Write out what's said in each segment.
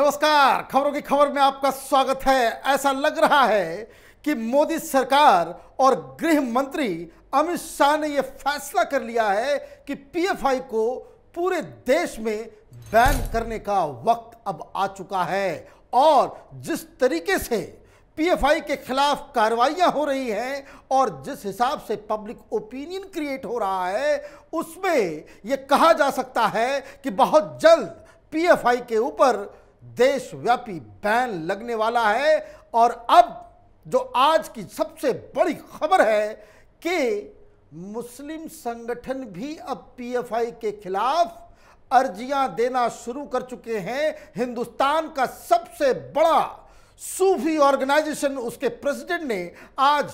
नमस्कार, खबरों की खबर में आपका स्वागत है। ऐसा लग रहा है कि मोदी सरकार और गृह मंत्री अमित शाह ने यह फैसला कर लिया है कि पीएफआई को पूरे देश में बैन करने का वक्त अब आ चुका है। और जिस तरीके से पीएफआई के खिलाफ कार्रवाइयां हो रही हैं और जिस हिसाब से पब्लिक ओपिनियन क्रिएट हो रहा है, उसमें यह कहा जा सकता है कि बहुत जल्द पीएफआई के ऊपर देशव्यापी बैन लगने वाला है। और अब जो आज की सबसे बड़ी खबर है कि मुस्लिम संगठन भी अब पीएफआई के खिलाफ अर्जियां देना शुरू कर चुके हैं। हिंदुस्तान का सबसे बड़ा सूफी ऑर्गेनाइजेशन, उसके प्रेसिडेंट ने आज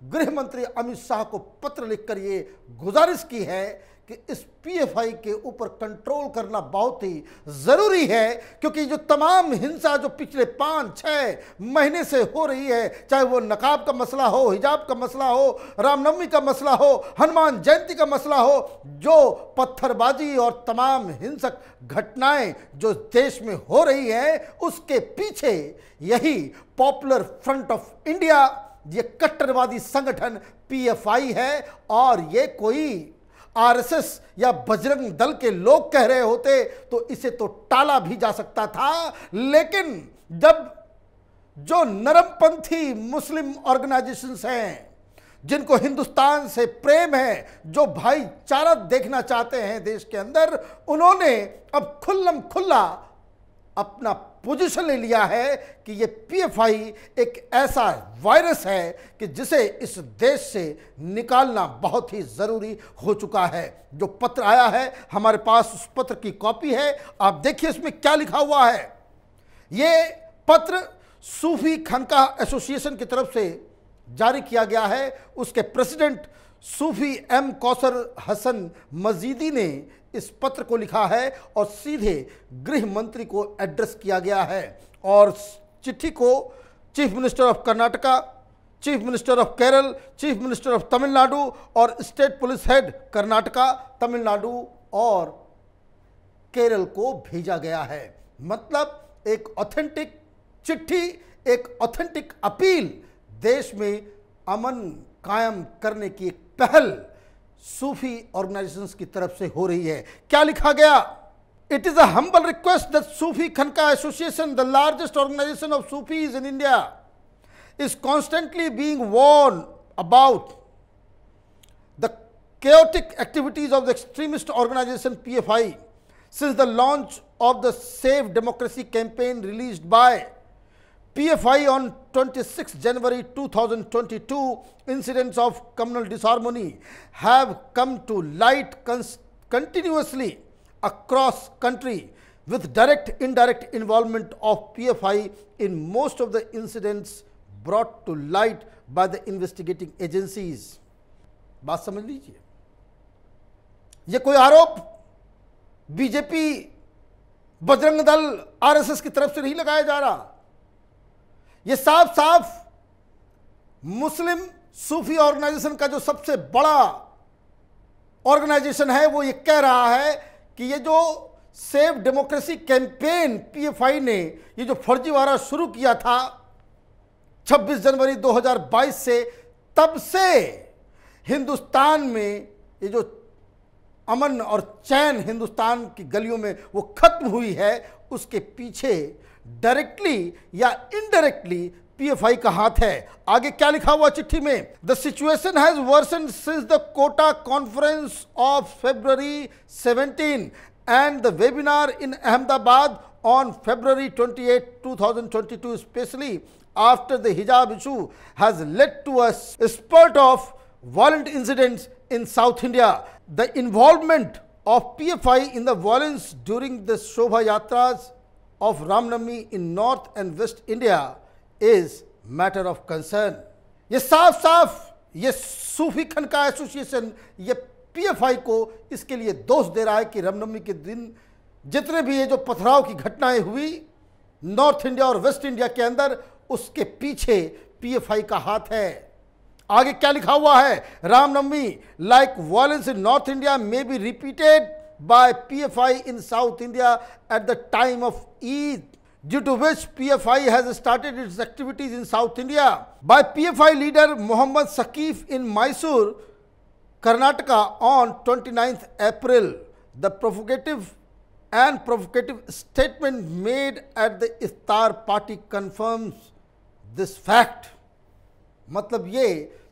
गृह मंत्री अमित शाह को पत्र लिखकर ये गुजारिश की है कि इस पीएफआई के ऊपर कंट्रोल करना बहुत ही जरूरी है, क्योंकि जो तमाम हिंसा जो पिछले 5-6 महीने से हो रही है, चाहे वो नकाब का मसला हो, हिजाब का मसला हो, रामनवमी का मसला हो, हनुमान जयंती का मसला हो, जो पत्थरबाजी और तमाम हिंसक घटनाएं जो देश में हो रही है, उसके पीछे यही पॉपुलर फ्रंट ऑफ इंडिया, ये कट्टरवादी संगठन पीएफआई है। और ये कोई आरएसएस या बजरंग दल के लोग कह रहे होते तो इसे तो टाला भी जा सकता था, लेकिन जब जो नरमपंथी मुस्लिम ऑर्गेनाइजेशंस हैं, जिनको हिंदुस्तान से प्रेम है, जो भाईचारा देखना चाहते हैं देश के अंदर, उन्होंने अब खुल्लम खुल्ला अपना पोजीशन ले लिया है कि ये पीएफआई एक ऐसा वायरस है कि जिसे इस देश से निकालना बहुत ही ज़रूरी हो चुका है। जो पत्र आया है हमारे पास, उस पत्र की कॉपी है, आप देखिए इसमें क्या लिखा हुआ है। ये पत्र सूफी खानकाह एसोसिएशन की तरफ से जारी किया गया है। उसके प्रेसिडेंट सूफी एम कौसर हसन मजीदी ने इस पत्र को लिखा है और सीधे गृह मंत्री को एड्रेस किया गया है। और चिट्ठी को chief minister of Karnataka, chief minister of Kerala, chief minister of Tamil Nadu और state police head Karnataka, Tamil Nadu और केरल को भेजा गया है। मतलब एक ऑथेंटिक चिट्ठी, एक ऑथेंटिक अपील, देश में अमन कायम करने की एक पहल सूफी ऑर्गेनाइजेशंस की तरफ से हो रही है। क्या लिखा गया? It is a humble request that Sufi Khanqah association, the largest organisation of Sufis in India, is constantly being warned about the chaotic activities of the extremist organization PFI since the launch of the Save Democracy campaign released by PFI on 26 January 2022. Incidents of communal disharmony have come to light continuously across country, with direct indirect involvement of PFI in most of the incidents brought to light by the investigating agencies. बात समझ लीजिए, ये कोई आरोप BJP, Bajrang Dal, RSS की तरफ से नहीं लगाया जा रहा। ये साफ साफ मुस्लिम सूफी ऑर्गेनाइजेशन का जो सबसे बड़ा ऑर्गेनाइजेशन है, वो ये कह रहा है कि ये जो सेव डेमोक्रेसी कैंपेन पीएफआई ने ये जो फर्जीवाड़ा शुरू किया था 26 जनवरी 2022 से, तब से हिंदुस्तान में ये जो अमन और चैन हिंदुस्तान की गलियों में वो खत्म हुई है, उसके पीछे डायरेक्टली या इनडायरेक्टली पीएफआई का हाथ है। आगे क्या लिखा हुआ चिट्ठी में? The situation has worsen since the Kota conference of February 17 and the webinar in Ahmedabad on February 28, 2022, especially after the hijab issue has led to a spurt of violent incidents in South India. The involvement of PFI in the violence during the Shobha Yatras of Ramnavami in North and West India is matter of concern. ये साफ साफ ये सूफी Khanqah association ये PFI को इसके लिए दोष दे रहा है कि रामनवमी के दिन जितने भी ये जो पथराव की घटनाएं हुई नॉर्थ इंडिया और वेस्ट इंडिया के अंदर, उसके पीछे पीएफआई का हाथ है। आगे क्या लिखा हुआ है? Ramnavami like violence in north India may be repeated by PFI in South India at the time of Eid due to which PFI has started its activities in South India. By PFI leader Mohammad Saqif in Mysore, Karnataka on 29th April. The provocative statement made at the iftar party confirms this fact. मतलब ये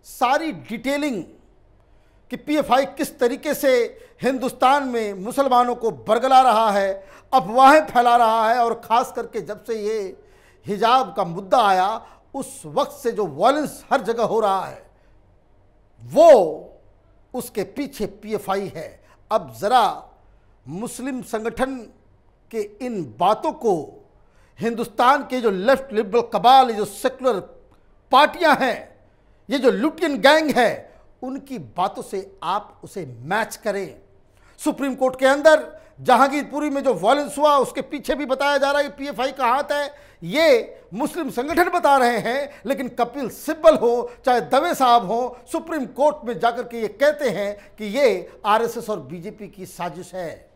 सारी detailing कि PFI किस तरीके से हिंदुस्तान में मुसलमानों को बरगला रहा है, अफवाहें फैला रहा है, और ख़ास करके जब से ये हिजाब का मुद्दा आया उस वक्त से जो वायलेंस हर जगह हो रहा है वो उसके पीछे पीएफआई है। अब ज़रा मुस्लिम संगठन के इन बातों को हिंदुस्तान के जो लेफ्ट लिबरल कबाल, जो सेकुलर पार्टियां हैं, ये जो लुटियन गैंग है, उनकी बातों से आप उसे मैच करें। सुप्रीम कोर्ट के अंदर जहांगीरपुरी में जो वायलेंस हुआ उसके पीछे भी बताया जा रहा है कि पीएफआई का हाथ है, ये मुस्लिम संगठन बता रहे हैं, लेकिन कपिल सिब्बल हो चाहे दवे साहब हो, सुप्रीम कोर्ट में जाकर के ये कहते हैं कि ये आरएसएस और बीजेपी की साजिश है।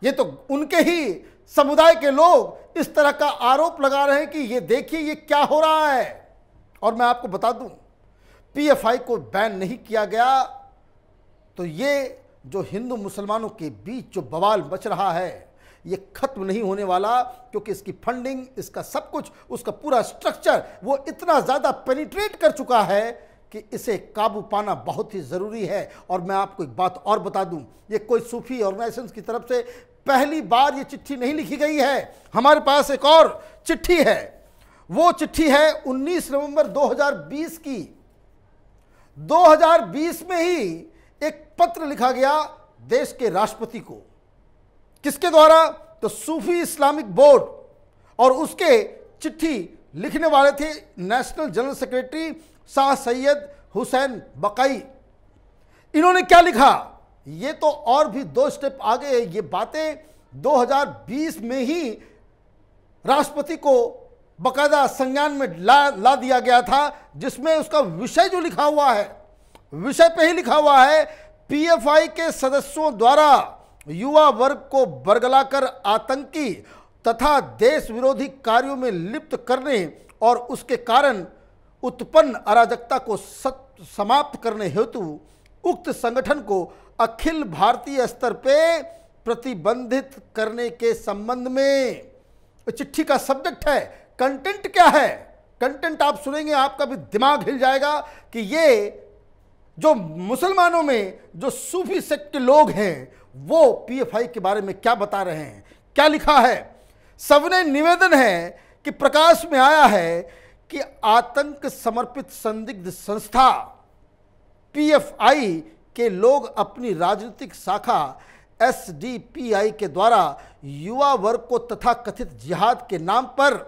ये तो उनके ही समुदाय के लोग इस तरह का आरोप लगा रहे हैं कि ये देखिए ये क्या हो रहा है। और मैं आपको बता दूं, पीएफआई को बैन नहीं किया गया तो ये जो हिंदू मुसलमानों के बीच जो बवाल मच रहा है ये खत्म नहीं होने वाला, क्योंकि इसकी फंडिंग, इसका सब कुछ, उसका पूरा स्ट्रक्चर वो इतना ज़्यादा पेनिट्रेट कर चुका है कि इसे काबू पाना बहुत ही ज़रूरी है। और मैं आपको एक बात और बता दूं, ये कोई सूफी ऑर्गेनाइजेशन की तरफ से पहली बार ये चिट्ठी नहीं लिखी गई है। हमारे पास एक और चिट्ठी है, वो चिट्ठी है 19 नवंबर 2020 की। 2020 में ही एक पत्र लिखा गया देश के राष्ट्रपति को, किसके द्वारा? तो सूफी इस्लामिक बोर्ड, और उसके चिट्ठी लिखने वाले थे national general secretary Shah Syed Hussain Bakai. इन्होंने क्या लिखा, ये तो और भी 2 स्टेप आगे है। ये बातें 2020 में ही राष्ट्रपति को बकायदा संज्ञान में ला दिया गया था, जिसमें उसका विषय जो लिखा हुआ है, विषय पे ही लिखा हुआ है, पीएफआई के सदस्यों द्वारा युवा वर्ग को बरगलाकर आतंकी तथा देश विरोधी कार्यों में लिप्त करने और उसके कारण उत्पन्न अराजकता को समाप्त करने हेतु उक्त संगठन को अखिल भारतीय स्तर पे प्रतिबंधित करने के संबंध में। चिट्ठी का सब्जेक्ट है, कंटेंट क्या है? कंटेंट आप सुनेंगे आपका भी दिमाग हिल जाएगा कि ये जो मुसलमानों में जो सूफी सेक्ट के लोग हैं वो पीएफआई के बारे में क्या बता रहे हैं। क्या लिखा है? सविनय निवेदन है कि प्रकाश में आया है कि आतंक समर्पित संदिग्ध संस्था पीएफआई के लोग अपनी राजनीतिक शाखा एसडीपीआई के द्वारा युवा वर्ग को तथा कथित जिहाद के नाम पर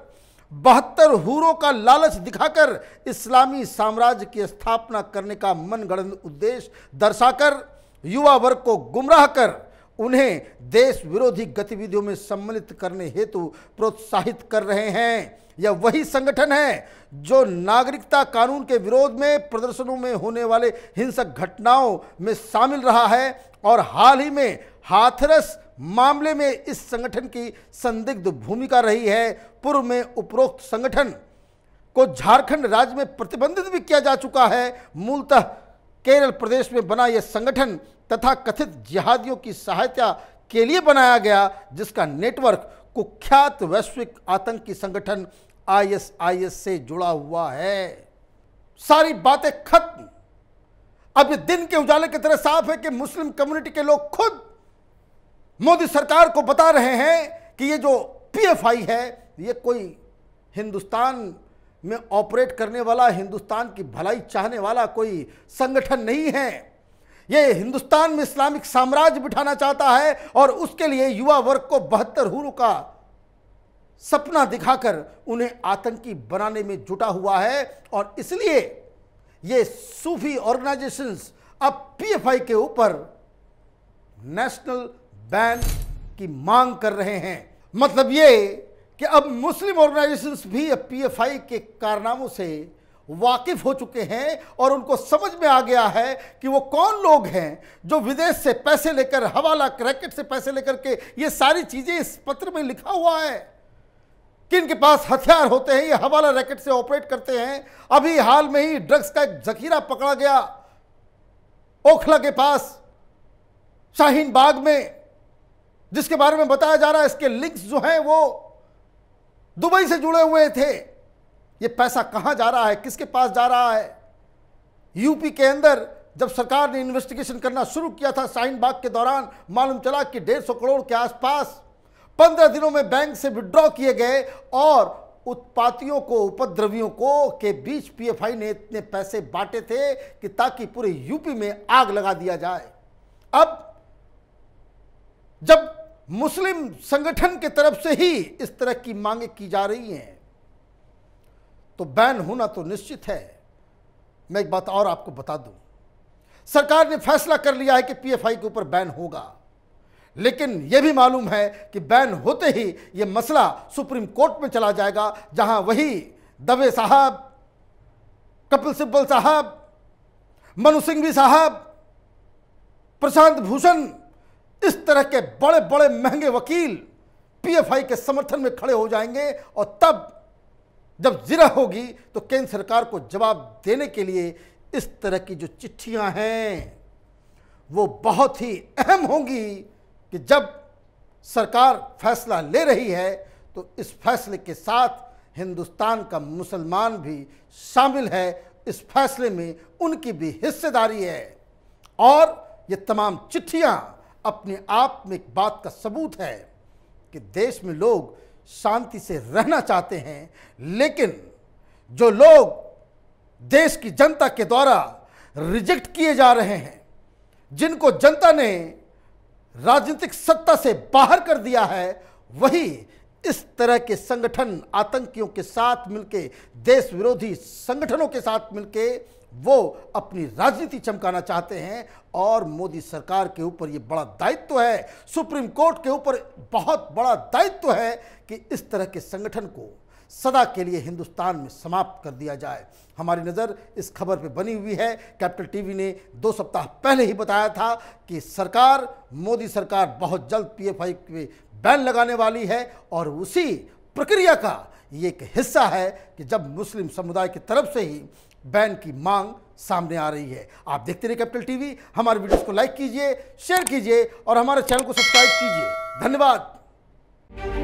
72 हूरों का लालच दिखाकर इस्लामी साम्राज्य की स्थापना करने का मनगढ़ंत उद्देश्य दर्शाकर युवा वर्ग को गुमराह कर उन्हें देश विरोधी गतिविधियों में सम्मिलित करने हेतु प्रोत्साहित कर रहे हैं। यह वही संगठन है जो नागरिकता कानून के विरोध में प्रदर्शनों में होने वाले हिंसक घटनाओं में शामिल रहा है, और हाल ही में हाथरस मामले में इस संगठन की संदिग्ध भूमिका रही है। पूर्व में उपरोक्त संगठन को झारखंड राज्य में प्रतिबंधित भी किया जा चुका है। मूलतः केरल प्रदेश में बना यह संगठन तथा कथित जिहादियों की सहायता के लिए बनाया गया, जिसका नेटवर्क कुख्यात वैश्विक आतंकी संगठन आईएसआईएस से जुड़ा हुआ है। सारी बातें खत्म। अब ये दिन के उजाले की तरह साफ है कि मुस्लिम कम्युनिटी के लोग खुद मोदी सरकार को बता रहे हैं कि ये जो पीएफआई है ये कोई हिंदुस्तान में ऑपरेट करने वाला, हिंदुस्तान की भलाई चाहने वाला कोई संगठन नहीं है। ये हिंदुस्तान में इस्लामिक साम्राज्य बिठाना चाहता है और उसके लिए युवा वर्ग को 72 हूरों का सपना दिखाकर उन्हें आतंकी बनाने में जुटा हुआ है। और इसलिए ये सूफी ऑर्गेनाइजेशंस अब पीएफआई के ऊपर नेशनल बैन की मांग कर रहे हैं। मतलब ये कि अब मुस्लिम ऑर्गेनाइजेशंस भी पीएफआई के कारनामों से वाकिफ हो चुके हैं और उनको समझ में आ गया है कि वो कौन लोग हैं जो विदेश से पैसे लेकर, हवाला रैकेट से पैसे लेकर के ये सारी चीजें इस पत्र में लिखा हुआ है। किन के पास हथियार होते हैं, ये हवाला रैकेट से ऑपरेट करते हैं। अभी हाल में ही ड्रग्स का एक जखीरा पकड़ा गया ओखला के पास शाहीन बाग में, जिसके बारे में बताया जा रहा है इसके लिंक्स जो हैं वो दुबई से जुड़े हुए थे। ये पैसा कहां जा रहा है, किसके पास जा रहा है? यूपी के अंदर जब सरकार ने इन्वेस्टिगेशन करना शुरू किया था शाहीन बाग के दौरान, मालूम चला कि 150 करोड़ के आसपास 15 दिनों में बैंक से विड्रॉ किए गए और उत्पातियों को, उपद्रवियों को के बीच पीएफआई ने इतने पैसे बांटे थे कि ताकि पूरे यूपी में आग लगा दिया जाए। अब जब मुस्लिम संगठन के तरफ से ही इस तरह की मांगे की जा रही हैं तो बैन होना तो निश्चित है। मैं एक बात और आपको बता दूं, सरकार ने फैसला कर लिया है कि पीएफआई के ऊपर बैन होगा, लेकिन यह भी मालूम है कि बैन होते ही यह मसला सुप्रीम कोर्ट में चला जाएगा, जहां वही दवे साहब, कपिल सिब्बल साहब, मनु सिंघवी साहब, प्रशांत भूषण, इस तरह के बड़े बड़े महंगे वकील पीएफआई के समर्थन में खड़े हो जाएंगे और तब जब जिरह होगी तो केंद्र सरकार को जवाब देने के लिए इस तरह की जो चिट्ठियां हैं वो बहुत ही अहम होंगी कि जब सरकार फैसला ले रही है तो इस फैसले के साथ हिंदुस्तान का मुसलमान भी शामिल है, इस फैसले में उनकी भी हिस्सेदारी है। और ये तमाम चिट्ठियां अपने आप में एक बात का सबूत है कि देश में लोग शांति से रहना चाहते हैं, लेकिन जो लोग देश की जनता के द्वारा रिजेक्ट किए जा रहे हैं, जिनको जनता ने राजनीतिक सत्ता से बाहर कर दिया है, वही इस तरह के संगठन आतंकियों के साथ मिलके, देश विरोधी संगठनों के साथ मिलके वो अपनी राजनीति चमकाना चाहते हैं। और मोदी सरकार के ऊपर ये बड़ा दायित्व है, सुप्रीम कोर्ट के ऊपर बहुत बड़ा दायित्व है कि इस तरह के संगठन को सदा के लिए हिंदुस्तान में समाप्त कर दिया जाए। हमारी नज़र इस खबर पे बनी हुई है। कैपिटल टीवी ने 2 सप्ताह पहले ही बताया था कि सरकार, मोदी सरकार बहुत जल्द पीएफआई पे बैन लगाने वाली है और उसी प्रक्रिया का ये एक हिस्सा है कि जब मुस्लिम समुदाय की तरफ से ही बैन की मांग सामने आ रही है। आप देखते रहिए कैपिटल टीवी, हमारे वीडियोस को लाइक कीजिए, शेयर कीजिए और हमारे चैनल को सब्सक्राइब कीजिए। धन्यवाद।